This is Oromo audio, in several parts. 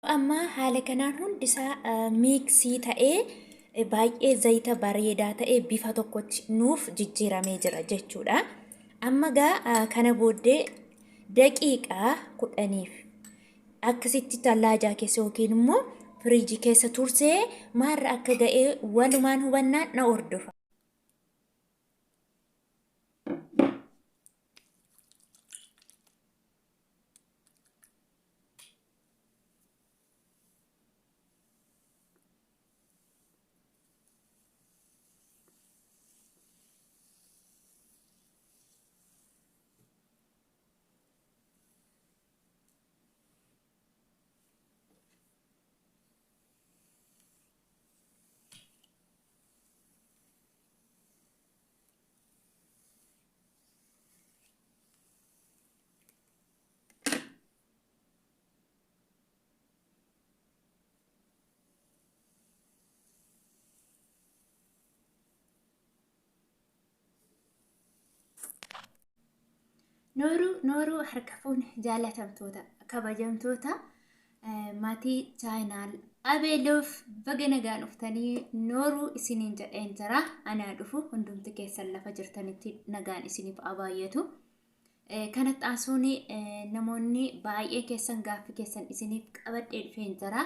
Amma haala kanaan hundisaa miiksii ta'ee baay'ee zayita bareedaa ta'ee bifa tokkotti nuuf jijjiiramee jira jechuudha. Amma kana booddee daqiiqaa 10f akkasitti tallaajaa keessa yookiin immoo firiijii keessa tursee maarra akka ga'ee walumaan hubannaan na hordofa. Nooruu harka fuune jaalatamtoota kabajamtoota maatii chaayinaal abeeloof baga nagaan dhuftanii nooruu isiniin jedheen jira. Anaa dhufu hundumti keessan lafa jirtanitti nagaan isiniif abaayyatu. Kanatti aasuun namoonni baay'ee keessan gaaffii keessan isiniif qabadhee dhufeen jira.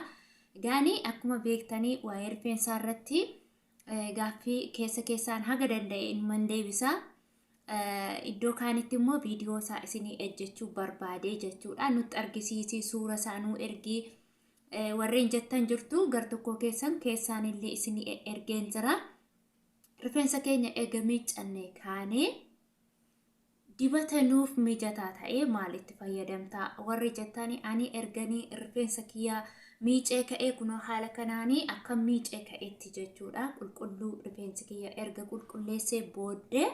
Gaanii akkuma beektanii waa'ee rifeensaa irratti gaaffii keessaan haga danda'e inuman deebisa. Iddoo kaanitti immoo viidiyoo isaa isinii ejjechuu barbaade jechuudha. Nutti argisiisi suura isaa nuu ergi warreen jettan jirtu gar tokko keessaan illee isinii ergeen jira. Rifeensa keenya eega miiccanne kaanee dibata nuuf mijataa ta'ee maalitti fayyadamtaa? Warri jettanii ani erganii rifeensa kiyyaa miicee ka'ee kunoo haala kanaanii akka miicee ka'etti jechuudha. Qulqulluu rifeensi kiyya erga qulqulleessee booddee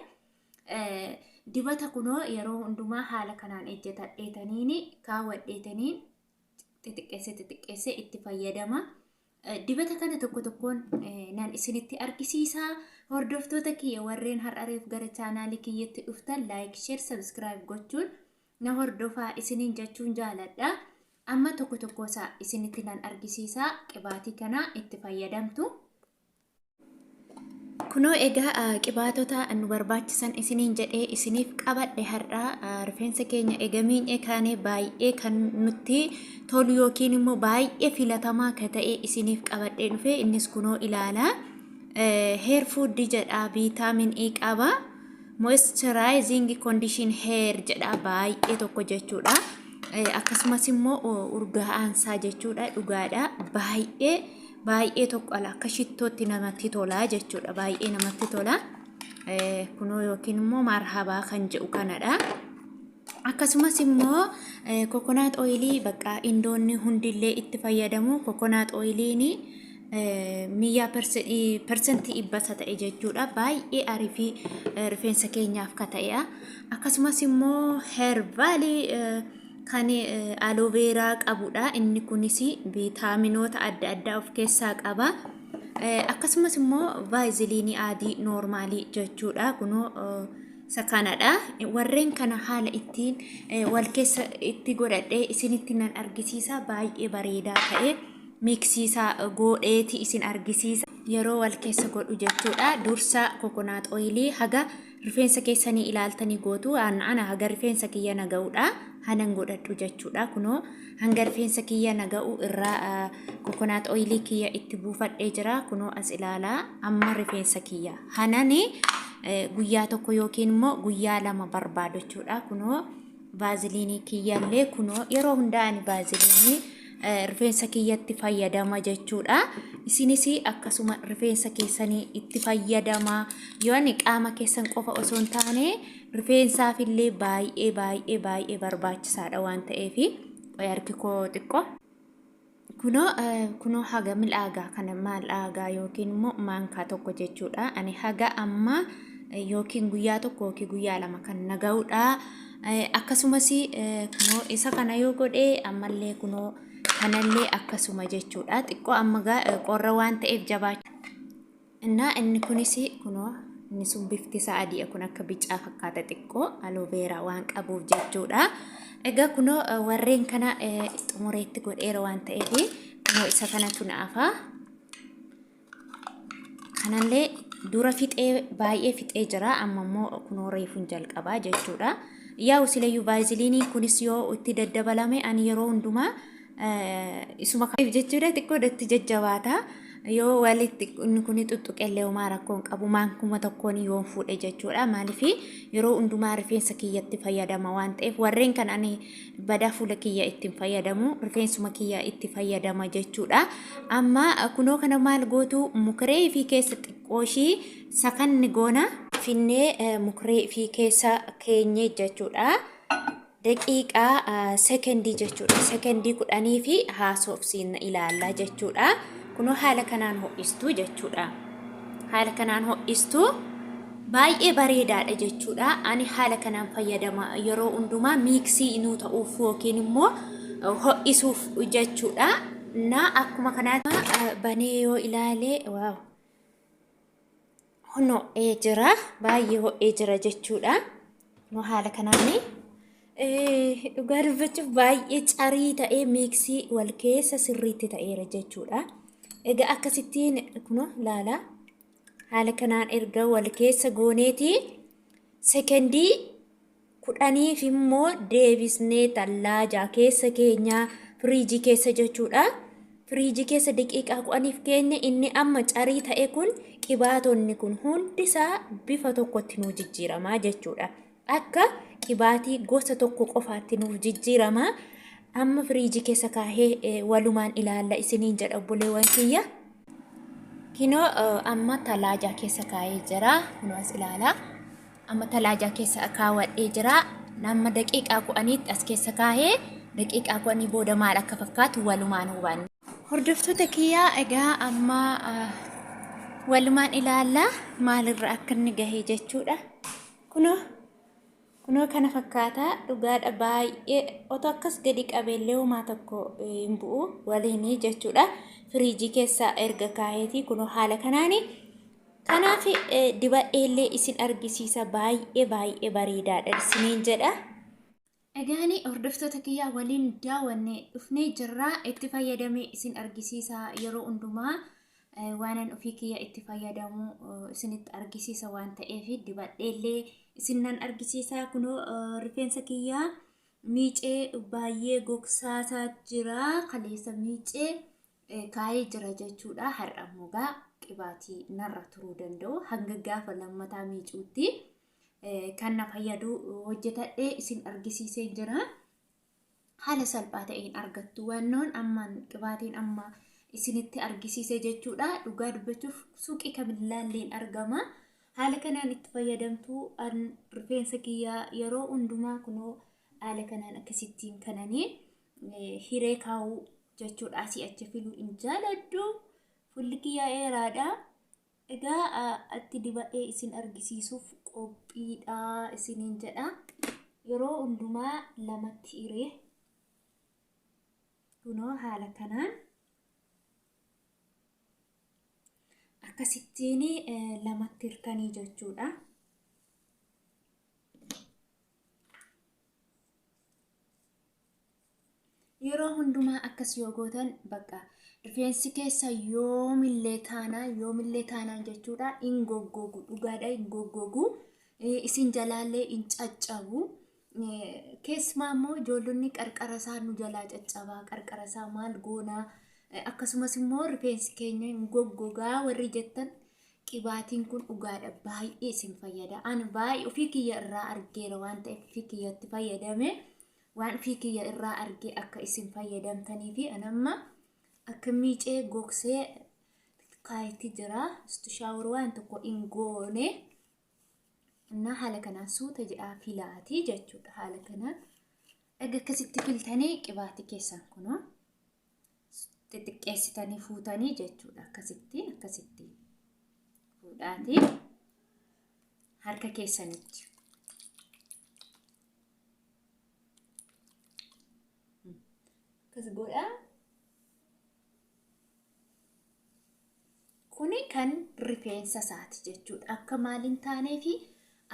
dibata kunoo yeroo hundumaa haala kanaan ejjetadheetaniin kaawwadheetaniin xixiqqeessee itti fayyadama. Dibata kana tokkoon nan isinitti argisiisa. Hordoftoota kiyya warreen har'areef gara chaanaalii kiyyatti dhuftan like, share, subscribe gochuun na hordofaa isiniin jechuun jaaladha. Amma tokkosaa isinitti nan argisiisa. Qibaatii kana itti fayyadamtu. Kunoo egaa qibaatota nu barbaachisan isiniin jedhee isiniif qabadhe har'aa rifeensa keenya eega miicee kaanee baay'ee kan nutti tolu yookiin immoo baay'ee filatamaa ka ta'e isiniif qabadhee dhufe. Innis kunoo ilaala hair food jedha, vitamin E qaba, moisturizing condition hair jedha baay'ee tokko jechuudha. Akkasumas immoo urgaa'aansaa jechuudha, dhugaadha baay'ee tokko ala akka shittootti namatti tola jechuudha. Baay'ee namatti tola. Kunoo yookiin immoo marhabaa kan jedhu kanadha. Akkasumas immoo coconut oilii bakka indoonni hundillee itti fayyadamu. Coconut oiliin 100% ibbasa ta'e jechuudha. Baay'ee ariifii rifeensa keenyaaf ka ta'edha. Akkasumas immoo herbal kan aloe vera qabudha. Inni kunis viitaaminoota adda addaa of keessaa qaba. Akkasumas immoo vaaziliinii adii noormaalii jechuudha. Kunoo isa kanadha. Warreen kana haala ittiin wal keessa itti godhadhee isinitti nan argisiisa. Baay'ee bareedaa ta'e miiksiisaa godheeti isin argisiisa yeroo wal keessa godhu jechuudha. Dursa coconut oilii haga rifeensa keessanii ilaaltanii gootu. Ana haga rifeensa kiyya naga'uudha. Hanan godhadhu jechuudha. Kunoo hanga rifeensa kiyya naga'u irraa coconut oilii kiyya itti buufadhee jira. Kunoo as ilaalaa amma rifeensa kiyya hanani guyyaa tokko yookiin immoo guyyaa lama barbaadu jechuudha. Kunoo vaaziliinii kiyyallee kunoo yeroo hundaa'ani vaaziliinii rifeensa kiyyatti fayyadama jechuudha. Isinis akkasuma rifeensa keessanii itti fayyadama. Yoonni qaama keessan qofa osoo hin taane rifeensaaf illee baay'ee barbaachisaadha waan ta'eef harki koo xiqqoo. Kunoo haga mil'aagaa kana maal'aagaa yookiin immoo maankaa tokko jechuudha. Ani haga amma yookiin guyyaa tokko yookiin guyyaa lama kan naga'uudha. Akkasumas kunoo isa kana yoo godhee ammallee kunoo kanallee akkasuma jechuudha. Xiqqoo amma qorra waan ta'eef jabaachuu. Inni kunis kunoo inni sun bifti isaa adii kun akka bicaa fakkaata xiqqoo aloe vera waan qabuuf jechuudha. Egaa kunoo warreen kana xumureetti godheera waan ta'eef kunoo isa kanatu naafa. Kanallee dura fixee baay'ee fixee jira amma immoo kunoo reefuun jalqabaa jechuudha. Yaa usileyyuu vaaziliinii kunis yoo itti daddabalame ani yeroo hundumaa isuma kaif jechuudha xiqqoo datti jajjabaata. Yoo walitti kun tuttuqellee homaa rakkoon qabu maankuma tokkoon yoo fuudhe jechuudha. Maaliif yeroo hundumaa rifeensa kiyyatti fayyadama waan ta'eef warreen kan ani badaa fuula kiyya ittiin fayyadamu rifeensuma kiyya itti fayyadama jechuudha. Amma kunoo kana maal gootu mukree fi keessa xiqqooshii sakanni goona finnee mukree fi keessa keenye jechuudha. Daqiiqaa sekendii jechuudha. Sekendii 10 fi haasofsiin ilaalla jechuudha. Kunoo haala kanaan ho'istu jechuudha. Haala kanaan ho'istu baay'ee bareedaadha jechuudha. Ani haala kanaan fayyadama yeroo hundumaa miiksii inuu ta'uuf yookiin immoo ho'isuuf jechuudha. Na akkuma kanaatti banee yoo ilaale waaw. Ho'ee jira baay'ee ho'ee jira jechuudha. Kunoo haala kanaan dhugaa dubbachuuf baay'ee carii ta'ee miiksii wal keessa sirriitti ta'eera jechuudha. Egaa akkasittiin kunoo laala haala kanaan erga wal keessa gooneeti sekendii 10 immoo deebisnee tallaaja keessa keenya firiijii keessa jechuudha. Firiijii keessa daqiiqaa 10 keenya inni amma carii ta'e kun qibaatonni kun hundisaa bifa tokkotti nu jijjiirama jechuudha. Akka qibaatii gosa tokko qofaatti nu jijjiirama. Amma firiijii keessa kaahee walumaan ilaalla isiniin jedha obboleewwan kiyya. Kinoo amma talaajaa keessa kaahee jira. Kunoo as ilaala. Amma talaajaa keessa kaawwadhee jira. Amma daqiiqaa 10 as keessa kaahee daqiiqaa 10 booda maal akka fakkaatu walumaan hubanna. Hordoftoota kiyyaa egaa amma walumaan ilaalla maalirra akka inni gahee jechuudha. Kunoo kana fakkaata dhugaadha baay'ee otoo akkas gadi qabeellee homaa tokko hin bu'u waliin jechuudha. Firiijii keessa erga kaaheeti kunoo haala kanaani. Kanaaf dibadheellee isin argisiisa baay'ee bareedaadha isiniin jedha. Egaan hordoftoota kiyyaa waliin daawwannee dhufnee jirra itti fayyadamee isin argisiisa yeroo hundumaa waanan ofii kiyya itti fayyadamu isinitti argisiisa waan ta'eef dibadheellee isinan argisiisa. Kunoo rifeensa kiyyaa miicee baay'ee gogsaasaa jira kaleessa miicee kaayee jira jechuudha. Har'ammoo qibaatii narra turuu danda'u hanga gaafa lammataa miicuutti kan na fayyadu hojjetadhee isin argisiisee jira. Haala salphaa ta'een argattu wannoon ammaan qibaatiin amma isinitti argisiisee jechuudha. Dhugaa dubbachuuf suuqii kamillaalleen argama. Haala kanaan itti fayyadamtu rifeensa kiyyaa yeroo hundumaa kunoo haala kanaan akkasittiin kananii hiree kaa'uu jechuudha. Asii achi filuu hin jaaladhu. Fulli kiyyaa dheeraadha. Egaa atti dibadhee isin argisiisuuf qophiidha isiniin jedha. Yeroo hundumaa lamatti hiree kunoo haala kanaan akkasittiin lamatti hirtanii jechuudha. Yeroo hundumaa akkas yoo gootan bakka rifeensi keessa yoomillee taanaan jechuudha hin goggogu dhugaadha hin goggogu isin jalaallee hin caccabu. Keessumaa immoo ijoollonni qarqara isaa nu jalaa caccabaa qarqara isaa maal goonaa akkasumas immoo rifeensi keenya hin goggogaa warri jettan qibaatiin kun dhugaadha baay'ee isin fayyada. Ani baay'ee ofii kiyya irraa argeera waan ta'eef ofii kiyyatti fayyadame waan ofii kiyya irraa argee akka isin fayyadamtanii fi anamma akka miicee gogsee kaayetti jira. Shaawur waan tokko hin goone እና haala kanaan suuta jedhaa filaatii jechuudha. Haala kanaan akkasitti filtanii qibaatii keessan kunoo xixiqqeessitanii fuutanii jechuudha. Akkasitti fuudhaatii harka keessanitti akkas godhaa. kuni kan rifeensa isaati jechuudha. Akka maaliin taanee fi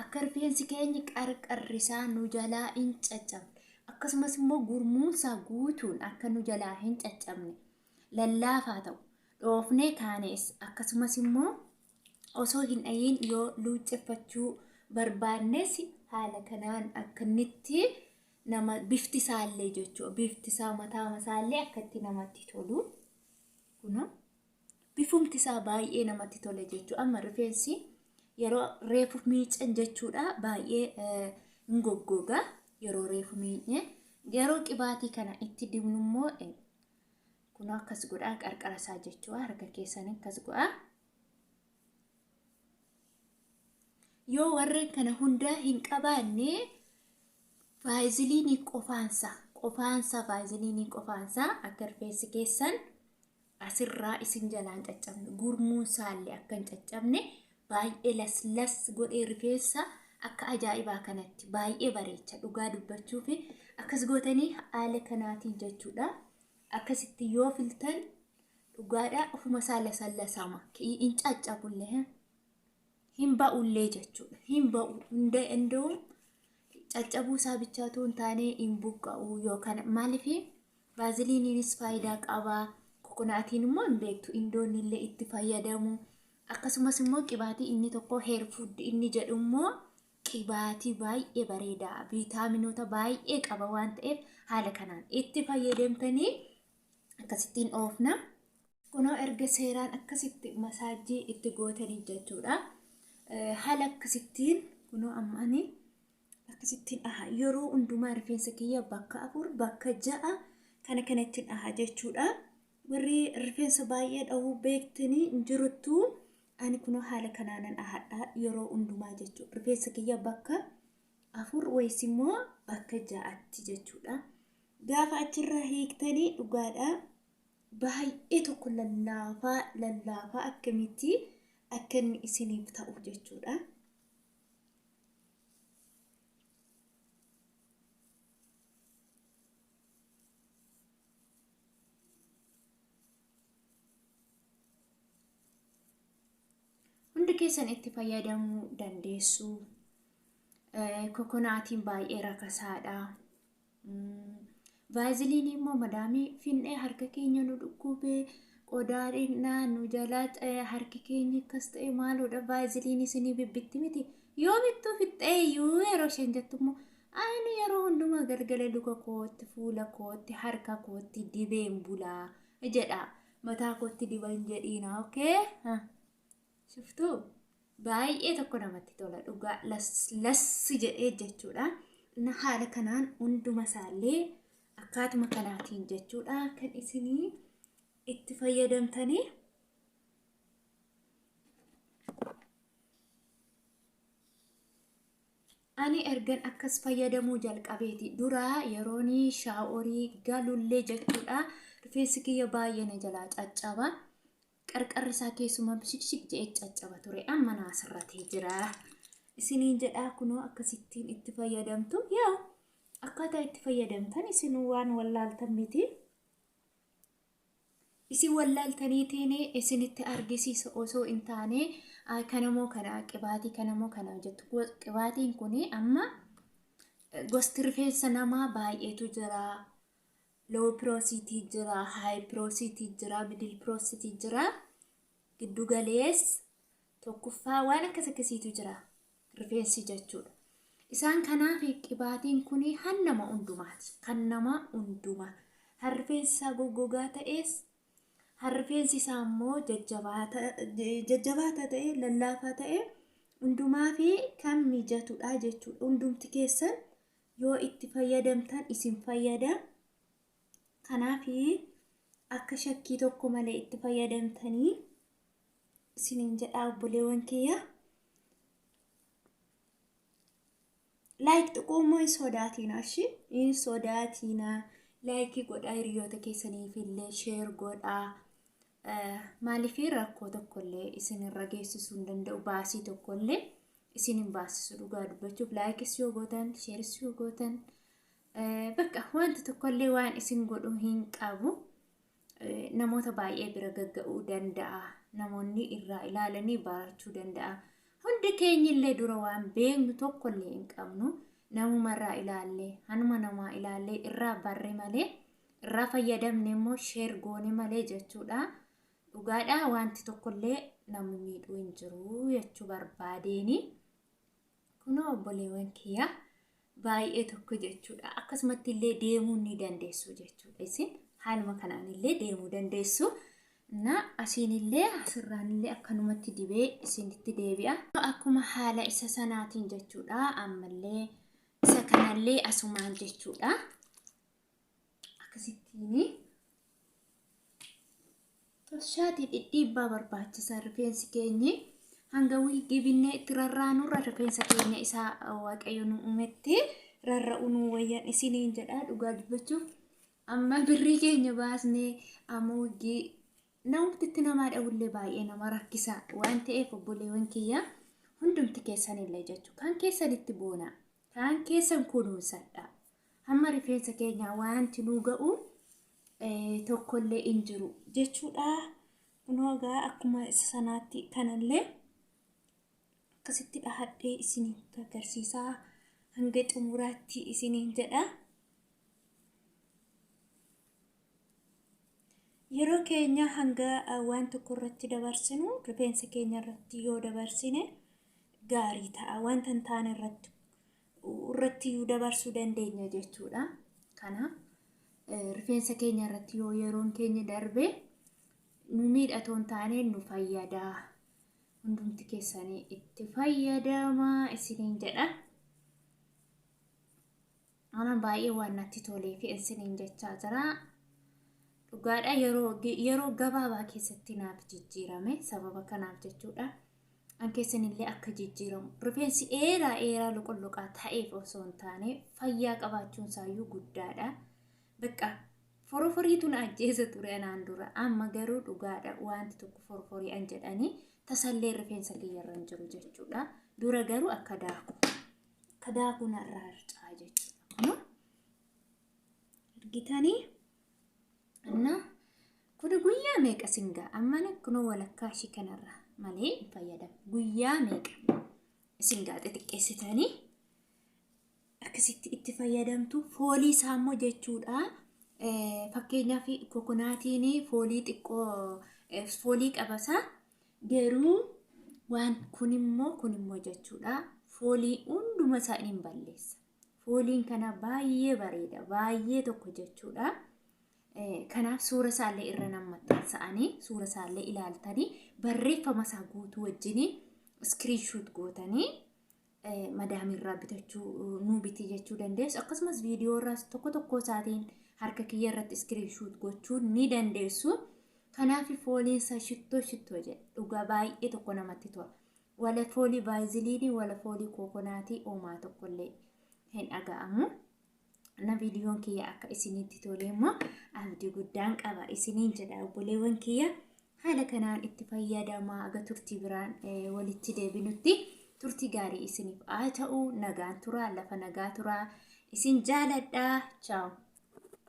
akka rifeensi keenya qarqarrisaa nu jalaa hin caccabne. Akkasumas immoo gurmuunsaa guutuun akka nu jalaa hin caccabne. Lallaafaa ta'u. Dhoofnee kaanes akkasumas immoo osoo hin dhayin yoo luucceffachuu barbaannes haala kanaan akka nitti nama bifti isaallee jechuudha. Bifti isaa mataa isaallee akkatti namatti tolu. Kuna bifumti isaa baay'ee namatti tola jechuudha. Amma rifeensi yeroo reefu miiccan jechuudha baay'ee hin goggoga yeroo reefu miicne. Yeroo qibaatii kana itti dibnu immoo kun akkas godhaa qarqara isaa jechuudha. Harka keessan akkas godhaa. Yoo warreen kana hunda hin qabaanne vaaziliinii qofaansa vaaziliinii qofaansa akka rifeensi keessan asirraa isin jalaan caccabne gurmuun isaallee akka hin caccabne baay'ee las godhee rifeensa akka ajaa'ibaa kanatti baay'ee bareecha dhugaa dubbachuu fi akkas gootanii haala kanaatiin jechuudha. Akkasitti yoo filtan dhugaadhaa ofuma isaa lasama hin caccabullee hin ba'ullee jechuudha. Hin ba'u hunda'u caccabuu isaa bichaatu hin taane hin buqqa'u yookaan maaliif vaaziliiniinis faayidaa qaba. Kokonaatiin immoo hin beektu indoonni illee itti fayyadamu. Akkasumas immoo qibaatii inni tokko heer food inni jedhu immoo qibaatii baay'ee bareedaa viitaaminoota baay'ee qaba waan ta'eef haala kanaan itti fayyadamtanii akkasittiin oofna. Kunoo erga seeraan akkasitti masaajii itti gootanii jechuudha. Haala akkasittiin kunoo ammaanii akkasittiin yeroo hundumaa rifeensa kiyya bakka 4 bakka 6 kana kanattiin jechuudha. Warri rifeensa baay'ee dhahuu beektanii jirtu ani kunoo haala kanaanan ahadha yeroo hundumaa jechuudha. Rifeensa kiyya bakka 4 wayis immoo bakka 6tti jechuudha. Gaafa achirraa hiiktanii dhugaadha baay'ee tokko lallaafaa akkamitti akka inni isiniif ta'u jechuudha. Hundi keessan itti fayyadamuu dandeessu. Kokonaatiin baay'ee rakasaadha. Vaaziliinii immoo madaamii finnee harka keenya nu dhukkubee qodaadhinaa nu jalaa harki keenya akkas ta'e maaloodha vaaziliinii isinii bibbitti miti. Yoo bittuu fixxee yeroo isheen jettu immoo ani yeroo hundumaa galgala luka kootti fuula kootti harka kootti dibeen bulaa jedha. Mataa kootti diban jedhiina okay? Shuftuu baay'ee tokko namatti tola dhugaa lassi jedhee jechuudha. Haala kanaan hunduma isaallee akkaatuma kanaatiin jechuudha kan isinii itti fayyadamtanii. Ani ergan akkas fayyadamuu jalqabeeti duraa yerooni shaaworii galullee jechuudha. Rifeensi kiyya baay'ee na jalaa caccaba. Qarqarri isaa keessumaa bishik jedhee caccaba ture. Amma naasirratee jira. Isiniin jedhaa kunoo akkasittiin itti fayyadamtu. Yaa akkaataa itti fayyadamtan isin waan wallaaltan miti. Isin wallaaltaniitiin isinitti argisiisa osoo hin taane kanamoo kana qibaatii kanamoo kana jettu. Qibaatiin kun amma gosti rifeensa namaa baay'eetu jira. Low porosity jira, high porosity jira, middle porosity jira. Giddu galees tokkoffaa waan akkasiitu jira. Rifeensi jechuudha. Isaan kanaaf qibaatiin kun han nama hundumaati. Kan nama hundumaa. Rifeensi isaa goggogaa ta'es rifeensi isaa immoo jajjabaata ta'e lallaafaa ta'e hundumaa fi kan mijatudha jechuudha. Hundumti keessan yoo itti fayyadamtan isin fayyada. Kanaaf akka shakkii tokko malee itti fayyadamtanii isiniin jedhaa obboleewwan kiyya. Like tuqummoo hin sodaatina ashi hin sodaatina. Like godhaa hiriyoota keessaniif illee share godhaa. Maaliif rakkoo tokkollee isinirra geessisuu hin danda'u baasii tokkollee isin hin baasisu dhugaa dubbachuuf likes yoo gootan shares yoo gootan bakka wanti tokkollee waan isin godhu hin qabu. namoota baay'ee bira gagga'uu danda'a. Namoonni irraa ilaalanii barachuu danda'a. Hundi keenya illee dura waan beeknu tokko illee hin qabnu. Namumarraa ilaallee, hanuma namaa ilaallee irraa barre malee, irraa fayyadamne immoo sheer goone malee jechuudha. Dhugaadhaa wanti tokko illee namni miidhuu hin jiru jechuu barbaadeeni. Kunoo obboleewwan kiyya baay'ee tokko jechuudha. Akkasumatti illee deemuu ni dandeessu jechuudha. Isin haaluma kanaan illee deemuu dandeessu. Na asiin illee asirraan illee akkanumatti dibee isinitti deebi'a. Akkuma haala isa sanaatiin jechuudha. Ammallee isa kanallee asumaan jechuudha. Akkasittiin toshaatii dhidhiibbaa barbaachisaa rifeensi keenyi hanga wiigii binnee itti rarraanurra rifeensa keenya isaa waaqayyo nu uumetti rarra'uu nu wayyan isiniin jedha. Dhugaa dubbachuuf amma birrii keenya baasnee amma wiigii namtitti namaa dhawullee baay'ee nama rakkisa waan ta'eef obboleewwan kiyya hundumti keessanillee jechuudha. Kan keessanitti boona, kan keessan kunuunsadha. Hamma rifeensa keenya wanti nu ga'u tokkollee hin jiru jechuudha. Kunoo gaa akkuma isa sanaatti kanallee akkasitti dhahadhee isinitti agarsiisaa hanga xumuraatti isiniin jedha. Yeroo keenya hanga waan tokko irratti dabarsinu rifeensa keenya irratti yoo dabarsine gaarii ta'a. Wanta hin taane irratti yoo dabarsuu dandeenya jechuudha. Kana rifeensa keenya irratti yoo yeroon keenya darbe nu miidhatoo hin taane nu fayyada. Hundumti keessanii itti fayyadama isiniin jedha. Ana baay'ee waan natti tolee fi isiniin jechaa jira. Dhugaadha yeroo gabaabaa keessatti naaf jijjiirame sababa kanaaf jechuudha. An keessanillee akka jijjiiramu rifeensi dheeraa luqulluqaa ta'eef osoo hin taane fayyaa qabaachuun isaayyuu guddaadha. Bakka foroforiituun ajjeesa ture anaan dura amma garuu dhugaadha wanti tokko foroforii an jedhanii tasallee rifeensa kiyyarra hin jiru jechuudha. Dura garuu akka daakuu narraa harcaa jechuudha. Argitanii? Anna kun guyyaa meeqa singaa ammana kunoo walakkaa ishii kanarra malee hin fayyadamu. Guyyaa meeqa singaa xixiqqeessitanii akkasitti itti fayyadamtu. Foolii isaa immoo jechuudha. Fakkeenyaaf kokonaatiin foolii xiqqoo foolii qabasa. Garuu waan kun immoo jechuudha. Foolii hunduma isaa hin balleessa. Fooliin kana baay'ee bareeda, baay'ee tokko jechuudha. Kanaaf suura isaallee irra namatti suura isaallee ilaaltanii barreeffama isaa guutuu wajjin screenshot gootanii madaamirraa bitachuu nu biti jechuu dandeessu. Akkasumas viidiyoo irraas tokko isaatiin harka kiyya irratti screenshot gochuu ni dandeessu. Kanaaf fooliin isaa shittoo jedha. Dhugaa baay'ee tokko namatti tola. Wala foolii baaziliinii wala foolii kokonaatii oomaa tokkollee hin dhaga'amu. Na viidiyoon kiyya akka isinitti tole immoo abdii guddaan qaba isiniin jedha obboleewwan kiyya. Haala kanaan itti fayyadamaa aga turtii biraan walitti deebinutti turtii gaarii isiniif haa ta'u. Nagaan turaa, lafa nagaa turaa. Isin jaaladhaa. Ciao.